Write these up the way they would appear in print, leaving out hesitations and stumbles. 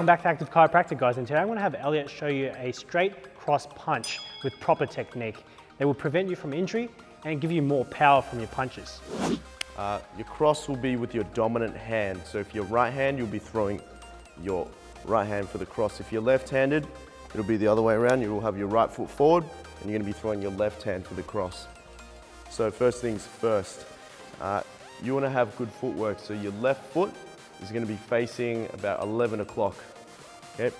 Welcome back to Active Chiropractic, guys, and today I'm going to have Elliot show you a straight cross punch with proper technique that will prevent you from injury and give you more power from your punches. Your cross will be with your dominant hand. So if you're right hand, you'll be throwing your right hand for the cross. If you're left-handed, it'll be the other way around. You'll have your right foot forward and you're going to be throwing your left hand for the cross. So first things first, you want to have good footwork. So your left foot is going to be facing about 11 o'clock. Okay?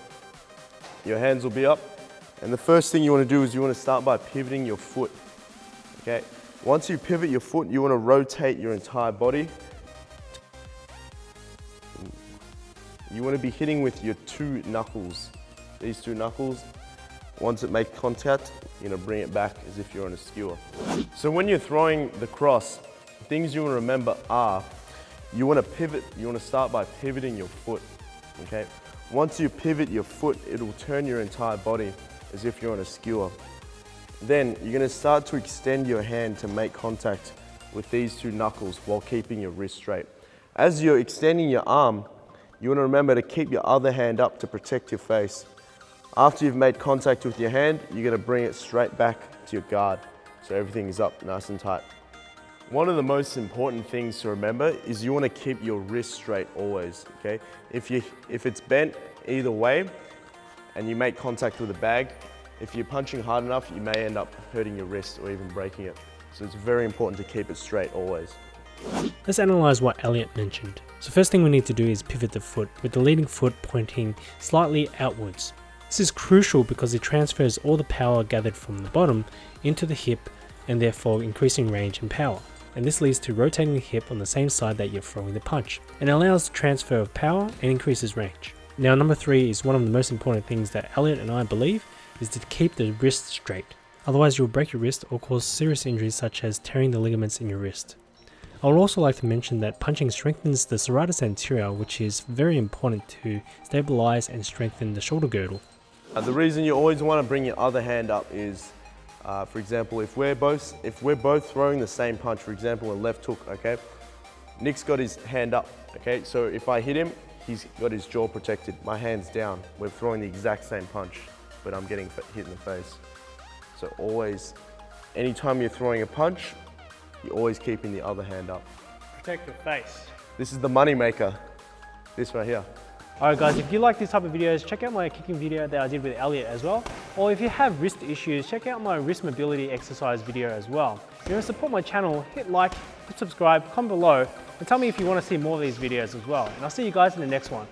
Your hands will be up. And the first thing you want to do is you want to start by pivoting your foot. Okay? Once you pivot your foot, you want to rotate your entire body. You want to be hitting with your two knuckles. These two knuckles, once it makes contact, you're going to bring it back as if you're on a skewer. So when you're throwing the cross, things you want to remember are, you want to pivot, you want to start by pivoting your foot, okay? Once you pivot your foot, it'll turn your entire body as if you're on a skewer. Then you're going to start to extend your hand to make contact with these two knuckles while keeping your wrist straight. As you're extending your arm, you want to remember to keep your other hand up to protect your face. After you've made contact with your hand, you're going to bring it straight back to your guard, so everything is up nice and tight. One of the most important things to remember is you want to keep your wrist straight always, okay? If it's bent either way and you make contact with the bag, if you're punching hard enough, you may end up hurting your wrist or even breaking it. So it's very important to keep it straight always. Let's analyze what Elliot mentioned. So first thing we need to do is pivot the foot with the leading foot pointing slightly outwards. This is crucial because it transfers all the power gathered from the bottom into the hip and therefore increasing range and power. And this leads to rotating the hip on the same side that you're throwing the punch and allows the transfer of power and increases range. Now number 3 is one of the most important things that Elliot and I believe is to keep the wrist straight. Otherwise you'll break your wrist or cause serious injuries such as tearing the ligaments in your wrist. I would also like to mention that punching strengthens the serratus anterior, which is very important to stabilize and strengthen the shoulder girdle. The reason you always want to bring your other hand up is, for example, if we're both throwing the same punch, for example, a left hook, okay? Nick's got his hand up, okay? So if I hit him, he's got his jaw protected, my hand's down. We're throwing the exact same punch, but I'm getting hit in the face. So always, anytime you're throwing a punch, you're always keeping the other hand up. Protect your face. This is the money maker, this right here. Alright guys, if you like these type of videos, check out my kicking video that I did with Elliot as well. Or if you have wrist issues, check out my wrist mobility exercise video as well. If you want to support my channel, hit like, hit subscribe, comment below, and tell me if you want to see more of these videos as well. And I'll see you guys in the next one.